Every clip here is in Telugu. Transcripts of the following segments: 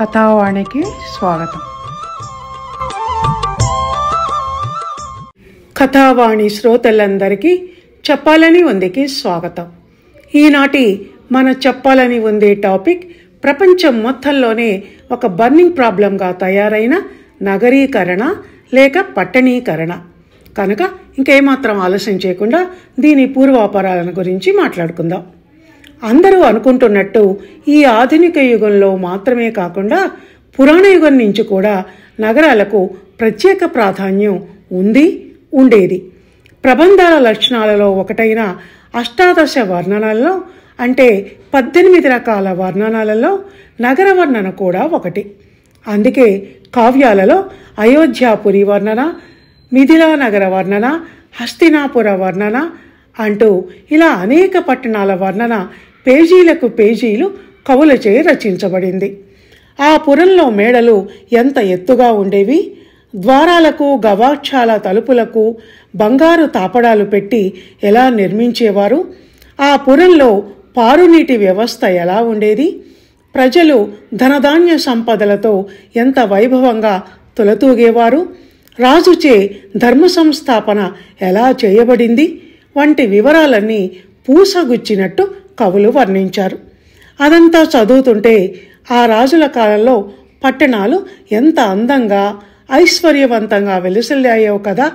కథావాణికి స్వాగతం. కథావాణి శ్రోతలందరికీ చెప్పాలని ఉందికి స్వాగతం. ఈనాటి మన చెప్పాలని ఉంది టాపిక్ ప్రపంచం మొత్తంలోనే ఒక బర్నింగ్ ప్రాబ్లంగా తయారైన నగరీకరణ లేక పట్టణీకరణ. కనుక ఇంకేమాత్రం ఆలస్యం చేయకుండా దీని పూర్వాపరాలను గురించి మాట్లాడుకుందాం. అందరూ అనుకుంటున్నట్టు ఈ ఆధునిక యుగంలో మాత్రమే కాకుండా పురాణ యుగం నుంచి కూడా నగరాలకు ప్రత్యేక ప్రాధాన్యం ఉండేది. ప్రబంధాల లక్షణాలలో ఒకటైన అష్టాదశ వర్ణనలలో అంటే 18 రకాల వర్ణనలలో నగర వర్ణన కూడా ఒకటి. అందుకే కావ్యాలలో అయోధ్యాపురి వర్ణన, మిథిలా నగర వర్ణన, హస్తినాపుర వర్ణన అంటూ ఇలా అనేక పట్టణాల వర్ణన పేజీలకు పేజీలు కవులచే రచించబడింది. ఆ పురంలో మేడలు ఎంత ఎత్తుగా ఉండేవి, ద్వారాలకు గవాక్షాల తలుపులకు బంగారు తాపడాలు పెట్టి ఎలా నిర్మించేవారు, ఆ పురంలో పారునీటి వ్యవస్థ ఎలా ఉండేది, ప్రజలు ధనధాన్య సంపదలతో ఎంత వైభవంగా తులతూగేవారు, రాజుచే ధర్మ సంస్థాపన ఎలా చేయబడింది వంటి వివరాలన్నీ పూసగుచ్చినట్టు కవులు వర్ణించారు. అదంతా చదువుతుంటే ఆ రాజుల కాలంలో పట్టణాలు ఎంత అందంగా ఐశ్వర్యవంతంగా వెలుసిల్లాయో కదా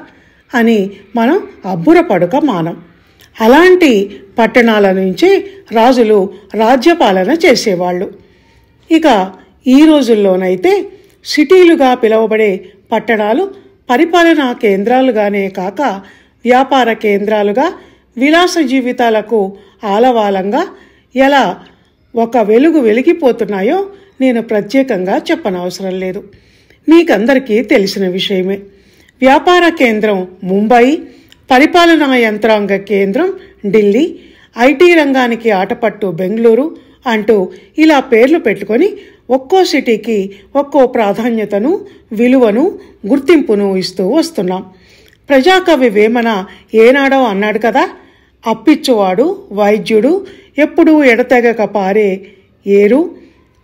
అని మనం అబ్బురపడుక మానం. అలాంటి పట్టణాల నుంచి రాజులు రాజ్యపాలన చేసేవాళ్ళు. ఇక ఈ రోజుల్లోనైతే సిటీలుగా పిలువబడే పట్టణాలు పరిపాలనా కేంద్రాలుగానే కాక వ్యాపార కేంద్రాలుగా, విలాస జీవితాలకు ఆలవాలంగా ఎలా ఒక వెలిగిపోతున్నాయో నేను ప్రత్యేకంగా చెప్పనవసరం లేదు. మీకందరికీ తెలిసిన విషయమే. వ్యాపార కేంద్రం ముంబై, పరిపాలనా యంత్రాంగ కేంద్రం ఢిల్లీ, ఐటీ రంగానికి ఆటపట్టు బెంగళూరు అంటూ ఇలా పేర్లు పెట్టుకొని ఒక్కో సిటీకి ఒక్కో ప్రాధాన్యతను, విలువను, గుర్తింపును ఇస్తూ వస్తున్నాం. ప్రజాకవి వేమన ఏనాడో అన్నాడు కదా, అప్పిచ్చువాడు వైద్యుడు ఎప్పుడూ ఎడతెగక పారే ఏరు,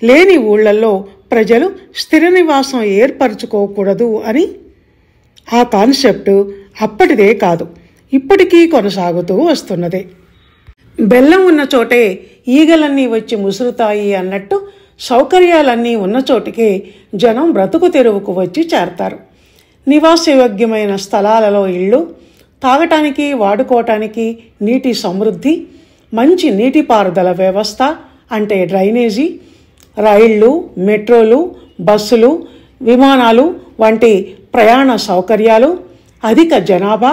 లేని ఊళ్ళల్లో ప్రజలు స్థిర నివాసం ఏర్పరచుకోకూడదు అని. ఆ కాన్సెప్ట్ అప్పటిదే కాదు, ఇప్పటికీ కొనసాగుతూ వస్తున్నదే. బెల్లం ఉన్న చోటే ఈగలన్నీ వచ్చి ముసురుతాయి అన్నట్టు సౌకర్యాలన్నీ ఉన్న చోటికే జనం బ్రతుకు తెరువుకు వచ్చి చేరతారు. నివాసయోగ్యమైన స్థలాలలో ఇళ్ళు, తాగటానికి వాడుకోవటానికి నీటి సమృద్ధి, మంచి నీటిపారుదల వ్యవస్థ అంటే డ్రైనేజీ, రైళ్లు, మెట్రోలు, బస్సులు, విమానాలు వంటి ప్రయాణ సౌకర్యాలు, అధిక జనాభా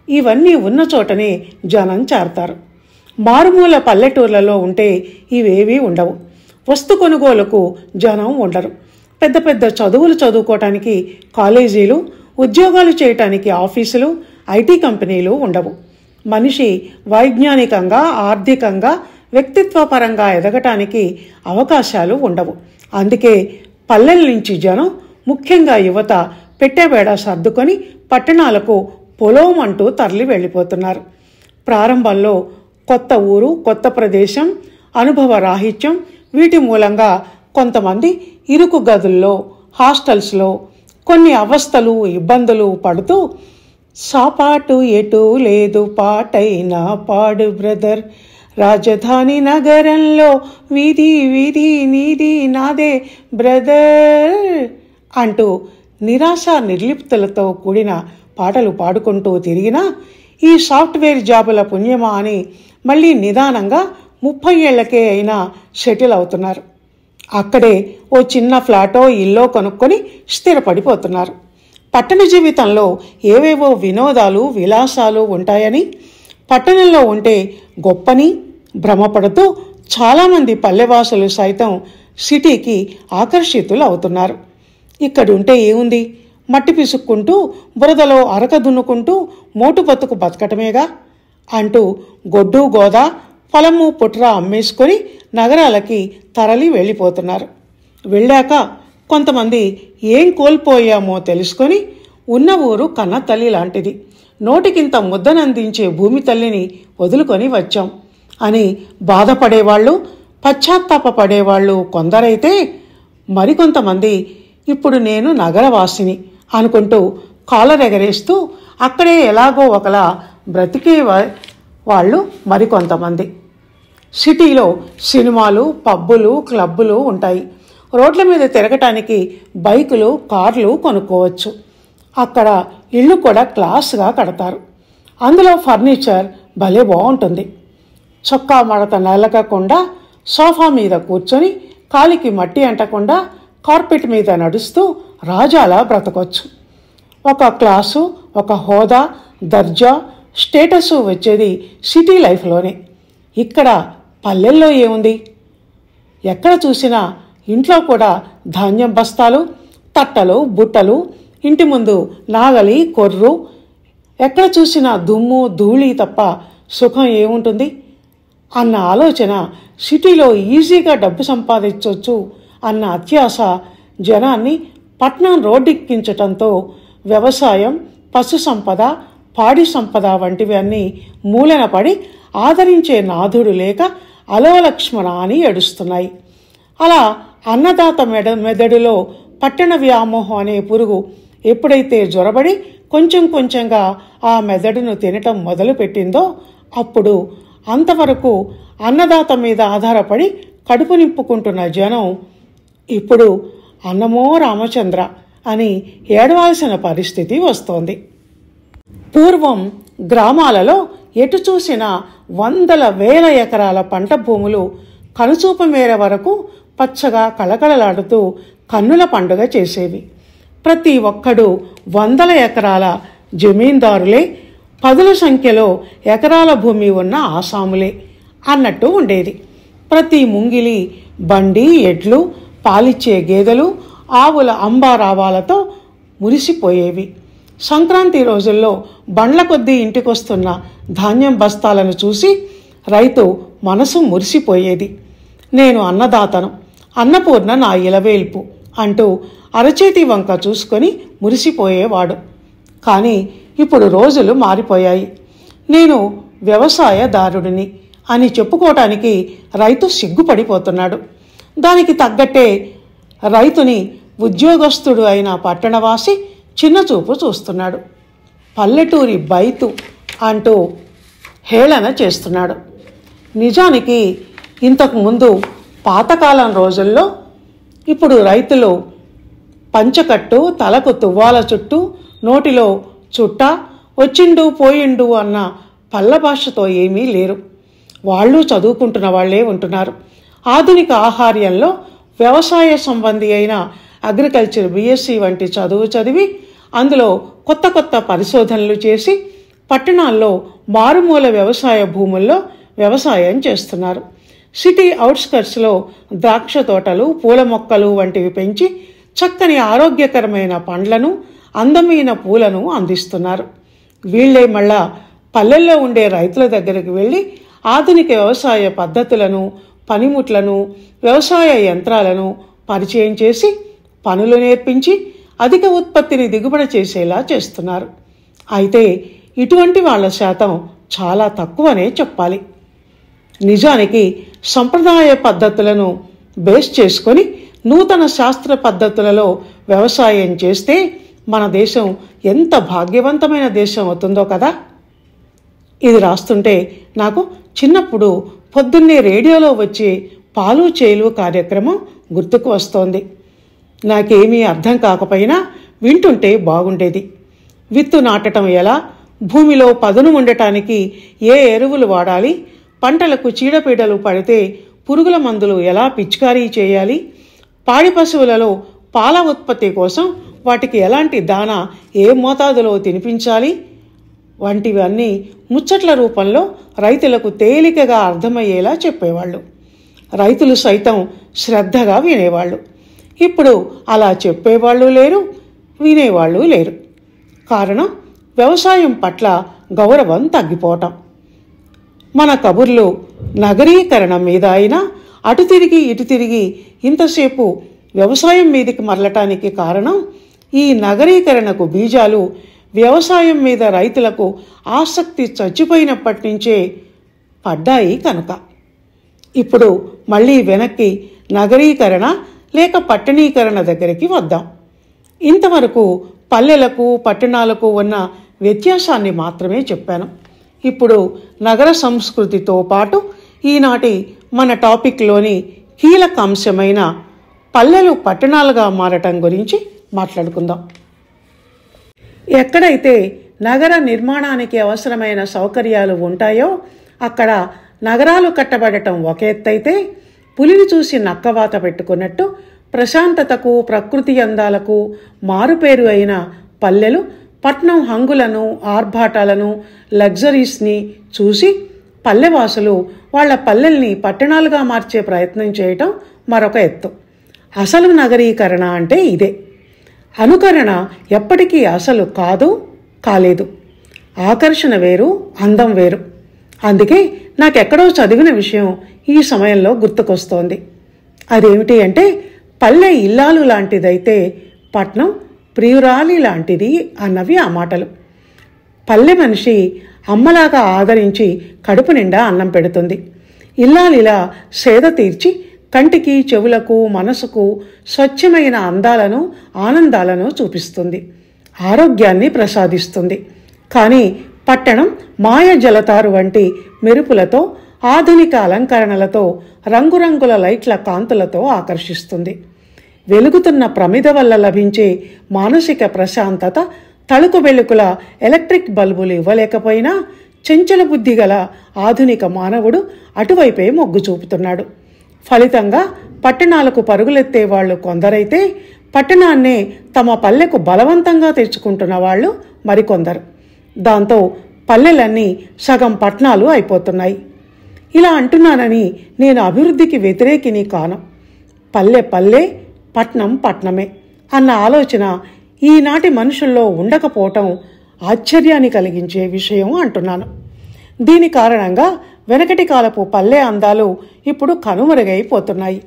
ఇవన్నీ ఉన్న చోటనే జనం చేరతారు. మారుమూల పల్లెటూర్లలో ఉంటే ఇవేవీ ఉండవు. వస్తు కొనుగోలుకు జనం ఉండరు. పెద్ద పెద్ద చదువులు చదువుకోవటానికి కాలేజీలు, ఉద్యోగాలు చేయటానికి ఆఫీసులు, ఐటీ కంపెనీలు ఉండవు. మనిషి వైజ్ఞానికంగా, ఆర్థికంగా, వ్యక్తిత్వపరంగా ఎదగటానికి అవకాశాలు ఉండవు. అందుకే పల్లెల నుంచి జనం, ముఖ్యంగా యువత పెట్టెబేడ సర్దుకొని పట్టణాలకు పొలోమంటూ తరలి వెళ్ళిపోతున్నారు. ప్రారంభంలో కొత్త ఊరు, కొత్త ప్రదేశం, అనుభవ రాహిత్యం వీటి మూలంగా కొంతమంది ఇరుకు గదుల్లో, హాస్టల్స్లో కొన్ని అవస్థలు, ఇబ్బందులు పడుతూ సాపాటు ఎటు లేదు పాటైనా పాడు బ్రదర్, రాజధాని నగరంలో వీధి వీధి నీది నాదే బ్రదర్ అంటూ నిరాశ నిర్లిప్తులతో కూడిన పాటలు పాడుకుంటూ తిరిగినా ఈ సాఫ్ట్వేర్ జాబుల పుణ్యమా అని మళ్ళీ నిదానంగా 30 ఏళ్లకే అయినా సెటిల్ అవుతున్నారు. అక్కడే ఓ చిన్న ఫ్లాటో ఇల్లో కొనుక్కొని స్థిరపడిపోతున్నారు. పట్టణ జీవితంలో ఏవేవో వినోదాలు, విలాసాలు ఉంటాయని, పట్టణంలో ఉంటే గొప్పని భ్రమపడుతూ చాలామంది పల్లెవాసులు సైతం సిటీకి ఆకర్షితులు అవుతున్నారు. ఇక్కడుంటే ఏముంది, మట్టి పిసుక్కుంటూ బురదలో అరక దున్నుకుంటూ మోటు బతుకు బతకటమేగా అంటూ గొడ్డు గోదా, పొలము పుట్రా అమ్మేసుకొని నగరాలకి తరలి వెళ్ళిపోతున్నారు. వెళ్ళాక కొంతమంది ఏం కోల్పోయామో తెలుసుకొని ఉన్న ఊరు కన్న తల్లి లాంటిది, నోటికింత ముద్దనందించే భూమి తల్లిని వదులుకొని వచ్చాం అని బాధపడేవాళ్ళు, పశ్చాత్తాపపడేవాళ్ళు కొందరైతే మరికొంతమంది ఇప్పుడు నేను నగరవాసిని అనుకుంటూ కాలర్ ఎగరేస్తూ అక్కడే ఎలాగో ఒకలా బ్రతికే వాళ్ళు మరికొంతమంది. సిటీలో సినిమాలు, పబ్బులు, క్లబ్బులు ఉంటాయి. రోడ్ల మీద తిరగటానికి బైకులు, కార్లు కొనుక్కోవచ్చు. అక్కడ ఇళ్ళు కూడా క్లాస్గా కడతారు. అందులో ఫర్నిచర్ భలే బాగుంటుంది. చొక్కా మడత నలగకుండా సోఫా మీద కూర్చొని కాలికి మట్టి అంటకుండా కార్పెట్ మీద నడుస్తూ రాజాలా బ్రతకొచ్చు. ఒక క్లాసు, ఒక హోదా, దర్జా, స్టేటస్ వచ్చేది సిటీ లైఫ్లోనే. ఇక్కడ పల్లెల్లో ఏముంది? ఎక్కడ చూసినా ఇంట్లో కూడా ధాన్యం బస్తాలు, తట్టలు, బుట్టలు, ఇంటి ముందు నాగలి, కొర్రు, ఎక్కడ చూసినా దుమ్ము, ధూళి తప్ప సుఖం ఏముంటుంది అన్న ఆలోచన, సిటీలో ఈజీగా డబ్బు సంపాదించవచ్చు అన్న అత్యాశ జనాన్ని పట్నం రోడ్డెక్కించటంతో వ్యవసాయం, పశు సంపద, పాడి సంపద వంటివి అన్నీ మూలన పడి ఆదరించే నాథుడు లేక అలోలక్ష్మణ అని ఏడుస్తున్నాయి. అలా అన్నదాత మెదడులో పట్టణ వ్యామోహం అనే పురుగు ఎప్పుడైతే జ్వరబడి కొంచెం కొంచెంగా ఆ మెదడును తినటం మొదలుపెట్టిందో అప్పుడు అంతవరకు అన్నదాత మీద ఆధారపడి కడుపు నింపుకుంటున్న జనం ఇప్పుడు అన్నమో రామచంద్ర అని ఏడవాల్సిన పరిస్థితి వస్తోంది. పూర్వం గ్రామాలలో ఎటు చూసినా వందల వేల ఎకరాల పంట భూములు కనుచూపు మేర వరకు పచ్చగా కళకళలాడుతూ కన్నుల పండుగ చేసేవి. ప్రతి ఒక్కడు వందల ఎకరాల జమీందారులే, పదుల సంఖ్యలో ఎకరాల భూమి ఉన్న ఆసాములే అన్నట్టు ఉండేది. ప్రతి ముంగిలి బండి, ఎడ్లు, పాలిచ్చే గేదెలు, ఆవుల అంబారావాలతో మురిసిపోయేవి. సంక్రాంతి రోజుల్లో బండ్ల కొద్దీ ఇంటికొస్తున్న ధాన్యం బస్తాలను చూసి రైతు మనసు మురిసిపోయేది. నేను అన్నదాతను, అన్నపూర్ణ నా ఇలవేల్పు అంటూ అరచేతి వంక చూసుకొని మురిసిపోయేవాడు. కానీ ఇప్పుడు రోజులు మారిపోయాయి. నేను వ్యవసాయదారుడిని అని చెప్పుకోవటానికి రైతు సిగ్గుపడిపోతున్నాడు. దానికి తగ్గట్టే రైతుని ఉద్యోగస్తుడు అయిన పట్టణవాసి చిన్నచూపు చూస్తున్నాడు. పల్లెటూరి బైతు అంటూ హేళన చేస్తున్నాడు. నిజానికి ఇంతకుముందు పాతకాలం రోజుల్లో ఇప్పుడు రైతులు పంచకట్టు, తలకు తువ్వాల చుట్టూ, నోటిలో చుట్ట, వచ్చిండు పోయిండు అన్న పల్ల భాషతో ఏమీ లేరు. వాళ్ళు చదువుకుంటున్న వాళ్లే ఉంటున్నారు. ఆధునిక ఆహార్యంలో వ్యవసాయ సంబంధి అయిన అగ్రికల్చర్ BSc వంటి చదువు చదివి అందులో కొత్త కొత్త పరిశోధనలు చేసి పట్టణాల్లో మారుమూల వ్యవసాయ భూముల్లో వ్యవసాయం చేస్తున్నారు. సిటీ అవుట్స్కర్ట్స్లో ద్రాక్ష తోటలు, పూల మొక్కలు వంటివి పెంచి చక్కని ఆరోగ్యకరమైన పండ్లను, అందమైన పూలను అందిస్తున్నారు. వీళ్లే మళ్ళా పల్లెల్లో ఉండే రైతుల దగ్గరికి వెళ్ళి ఆధునిక వ్యవసాయ పద్ధతులను, పనిముట్లను, వ్యవసాయ యంత్రాలను పరిచయం చేసి పనులు నేర్పించి అధిక ఉత్పత్తిని దిగుబడి చేసేలా చేస్తున్నారు. అయితే ఇటువంటి వాళ్ల శాతం చాలా తక్కువనే చెప్పాలి. నిజానికి సంప్రదాయ పద్ధతులను బేస్ చేసుకొని నూతన శాస్త్ర పద్ధతులలో వ్యవసాయం చేస్తే మన దేశం ఎంత భాగ్యవంతమైన దేశం అవుతుందో కదా. ఇది రాస్తుంటే నాకు చిన్నప్పుడు పొద్దున్నే రేడియోలో వచ్చే పాలు చేలు కార్యక్రమం గుర్తుకు వస్తోంది. నాకేమీ అర్థం కాకపోయినా వింటుంటే బాగుండేది. విత్తు నాటడం ఎలా, భూమిలో పదును ఉండటానికి ఏ ఎరువులు వాడాలి, పంటలకు చీడపీడలు పడితే పురుగుల మందులు ఎలా పిచికారీ చేయాలి, పాడి పశువులలో పాల ఉత్పత్తి కోసం వాటికి ఎలాంటి దానా ఏ మోతాదులో తినిపించాలి వంటివన్నీ ముచ్చట్ల రూపంలో రైతులకు తేలికగా అర్థమయ్యేలా చెప్పేవాళ్ళు. రైతులు సైతం శ్రద్ధగా వినేవాళ్ళు. ఇప్పుడు అలా చెప్పేవాళ్ళు లేరు, వినేవాళ్ళు లేరు. కారణం వ్యవసాయం పట్ల గౌరవం తగ్గిపోవటం. మన కబుర్లు నగరీకరణ మీద అయినా అటు తిరిగి ఇటు తిరిగి ఇంతసేపు వ్యవసాయం మీదకి మరలటానికి కారణం ఈ నగరీకరణకు బీజాలు వ్యవసాయం మీద రైతులకు ఆసక్తి చచ్చిపోయినప్పటి నుంచే పడ్డాయి కనుక. ఇప్పుడు మళ్ళీ వెనక్కి నగరీకరణ, లేక పట్టణీకరణ దగ్గరికి వద్దాం. ఇంతవరకు పల్లెలకు పట్టణాలకు ఉన్న వ్యత్యాసాన్ని మాత్రమే చెప్పాను. ఇప్పుడు నగర సంస్కృతితో పాటు ఈనాటి మన టాపిక్లోని కీలక అంశమైన పల్లెలు పట్టణాలుగా మారటం గురించి మాట్లాడుకుందాం. ఎక్కడైతే నగర నిర్మాణానికి అవసరమైన సౌకర్యాలు ఉంటాయో అక్కడ నగరాలు కట్టబడటం ఒక ఎత్తైతే, పులిని చూసి నక్కవాత పెట్టుకున్నట్టు ప్రశాంతతకు ప్రకృతి అందాలకు మారుపేరు అయిన పల్లెలు పట్నం హంగులను ఆర్భాటాలను లగ్జరీస్ని చూసి పల్లెవాసులు వాళ్ల పల్లెల్ని పట్టణాలుగా మార్చే ప్రయత్నం చేయటం మరొక ఎత్తు. అసలు నగరీకరణ అంటే ఇదే. అనుకరణ ఎప్పటికీ అసలు కాలేదు. ఆకర్షణ వేరు, అందం వేరు. అందుకే నాకెక్కడో చదివిన విషయం ఈ సమయంలో గుర్తుకొస్తోంది. అదేమిటి అంటే, పల్లె ఇల్లాలు లాంటిదైతే పట్నం ప్రియురాలి లాంటిది అన్నవి ఆ మాటలు. పల్లె మనిషి అమ్మలాగా ఆదరించి కడుపు నిండా అన్నం పెడుతుంది. ఇల్లాలిలా సేద తీర్చి కంటికి చెవులకు మనసుకు స్వచ్ఛమైన అందాలను ఆనందాలను చూపిస్తుంది, ఆరోగ్యాన్ని ప్రసాదిస్తుంది. కానీ పట్టణం మాయ జలతారు వంటి మెరుపులతో ఆధునిక అలంకరణలతో రంగురంగుల లైట్ల కాంతులతో ఆకర్షిస్తుంది. వెలుగుతున్న ప్రమిద వల్ల లభించే మానసిక ప్రశాంతత తళుకు వెలుకుల ఎలక్ట్రిక్ బల్బులు ఇవ్వలేకపోయినా చెంచల బుద్ధి గల ఆధునిక మానవుడు అటువైపే మొగ్గు చూపుతున్నాడు. ఫలితంగా పట్టణాలకు పరుగులెత్తే వాళ్ళు కొందరైతే పట్టణాన్నే తమ పల్లెకు బలవంతంగా తెచ్చుకుంటున్న వాళ్ళు మరికొందరు. దాంతో పల్లెలన్నీ సగం పట్టణాలు అయిపోతున్నాయి. ఇలా అంటున్నానని నేను అభివృద్ధికి వ్యతిరేకిని కాను. పల్లె పల్లె, పట్నం పట్నమే అన్న ఆలోచన ఈనాటి మనుషుల్లో ఉండకపోవటం ఆశ్చర్యాన్ని కలిగించే విషయం అంటున్నాను. దీని కారణంగా వెనకటి కాలపు పల్లె అందాలు ఇప్పుడు కనుమరుగైపోతున్నాయి.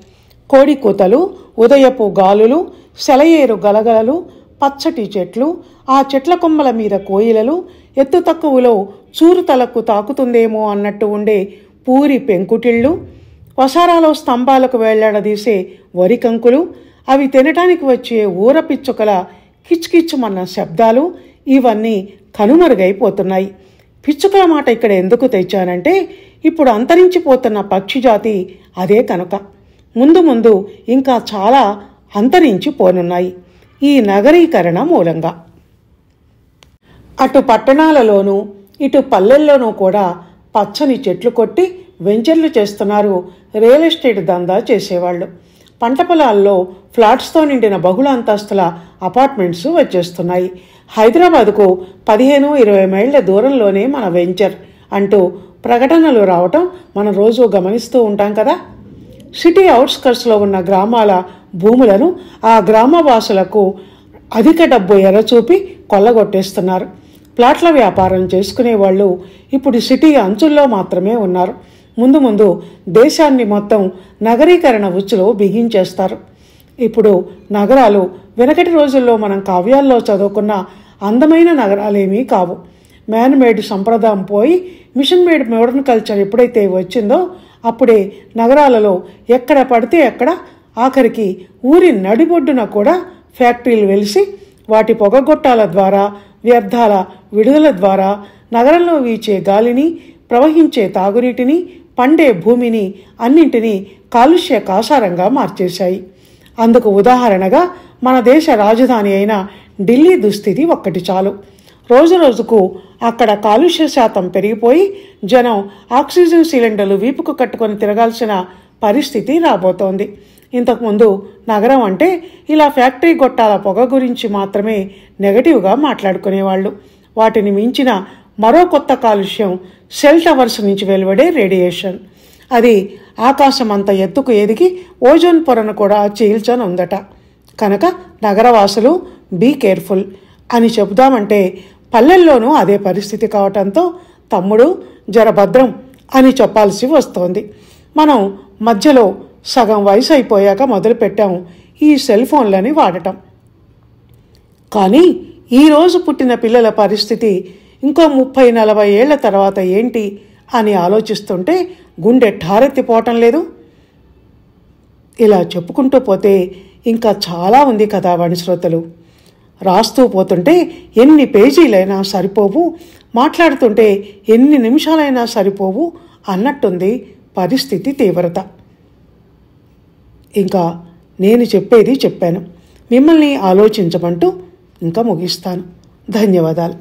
కోడి కూతలు, ఉదయపు గాలులు, సెలయేరు గలగలలు, పచ్చటి చెట్లు, ఆ చెట్ల కొమ్మల మీద కోయిలలు, ఎత్తు తక్కువలో చూరు తలకు తాకుతుందేమో అన్నట్టు ఉండే పూరి పెంకుటిళ్ళు, వసారాలో స్తంభాలకు వేళ్లాడదీసే వరి కంకులు, అవి తినటానికి వచ్చే ఊర పిచ్చుకల కిచ్కిచ్చుమన్న శబ్దాలు ఇవన్నీ కనుమరుగైపోతున్నాయి. పిచ్చుకల మాట ఇక్కడ ఎందుకు తెచ్చానంటే, ఇప్పుడు అంతరించిపోతున్న పక్షిజాతి అదే కనుక. ముందు ముందు ఇంకా చాలా అంతరించిపోనున్నాయి ఈ నగరీకరణ మూలంగా. అటు పట్టణాలలోనూ ఇటు పల్లెల్లోనూ కూడా పచ్చని చెట్లు కొట్టి వెంచర్లు చేస్తున్నారు రియల్ ఎస్టేట్ దందా చేసేవాళ్ళు. పంట పొలాల్లో ఫ్లాట్స్తో నిండిన బహుళ అంతస్తుల అపార్ట్మెంట్స్ వచ్చేస్తున్నాయి. హైదరాబాద్కు 15-20 మైళ్ళ దూరంలోనే మన వెంచర్ అంటూ ప్రకటనలు రావటం మనం రోజు గమనిస్తూ ఉంటాం కదా. సిటీ అవుట్స్కర్ట్స్లో ఉన్న గ్రామాల భూములను ఆ గ్రామవాసులకు అధిక డబ్బు ఎరచూపి కొల్లగొట్టేస్తున్నారు. ప్లాట్ల వ్యాపారం చేసుకునే వాళ్ళు ఇప్పుడు సిటీ అంచుల్లో మాత్రమే ఉన్నారు. ముందు ముందు దేశాన్ని మొత్తం నగరీకరణ ఉచ్చులో బిగించేస్తారు. ఇప్పుడు నగరాలు వెనకటి రోజుల్లో మనం కావ్యాల్లో చదువుకున్న అందమైన నగరాలేమీ కావు. మ్యాన్ మేడ్ సంప్రదాయం పోయి మిషన్ మేడ్ మోడర్న్ కల్చర్ ఎప్పుడైతే వచ్చిందో అప్పుడే నగరాలలో ఎక్కడ పడితే అక్కడ, ఆఖరికి ఊరి నడిబొడ్డున కూడా ఫ్యాక్టరీలు వెలిసి వాటి పొగగొట్టాల ద్వారా, వ్యర్థాల విడుదల ద్వారా నగరంలో వీచే గాలిని, ప్రవహించే తాగునీటిని, పండే భూమిని అన్నింటినీ కాలుష్య కాసారంగా మార్చేశాయి. అందుకు ఉదాహరణగా మన దేశ రాజధాని అయిన ఢిల్లీ దుస్థితి ఒక్కటి చాలు. రోజు రోజుకు అక్కడ కాలుష్య శాతం పెరిగిపోయి జనం ఆక్సిజన్ సిలిండర్లు వీపుకు కట్టుకొని తిరగాల్సిన పరిస్థితి రాబోతోంది. ఇంతకుముందు నగరం అంటే ఇలా ఫ్యాక్టరీ గొట్టాల పొగ గురించి మాత్రమే నెగటివ్గా మాట్లాడుకునేవాళ్ళు. వాటిని మించిన మరో కొత్త కాలుష్యం సెల్ టవర్స్ నుంచి వెలువడే రేడియేషన్. అది ఆకాశమంత ఎత్తుకు ఎదిగి ఓజోన్ పొరను కూడా చీల్చనుందట. కనుక నగరవాసులు బీ కేర్ఫుల్ అని చెబుదామంటే పల్లెల్లోనూ అదే పరిస్థితి కావటంతో తమ్ముడు జరభద్రం అని చెప్పాల్సి వస్తోంది. మనం మధ్యలో సగం వయసు అయిపోయాక మొదలుపెట్టాము ఈ సెల్ ఫోన్లని వాడటం. కానీ ఈరోజు పుట్టిన పిల్లల పరిస్థితి ఇంకో 30-40 ఏళ్ల తర్వాత ఏంటి అని ఆలోచిస్తుంటే గుండె ఠారెత్తిపోవటం లేదు. ఇలా చెప్పుకుంటూ పోతే ఇంకా చాలా ఉంది కథావాణి శ్రోతలు. రాస్తూ పోతుంటే ఎన్ని పేజీలైనా సరిపోవు, మాట్లాడుతుంటే ఎన్ని నిమిషాలైనా సరిపోవు అన్నట్టుంది పరిస్థితి తీవ్రత. ఇంకా నేను చెప్పేది చెప్పాను, మిమ్మల్ని ఆలోచించమంటూ ఇంకా ముగిస్తాను. ధన్యవాదాలు.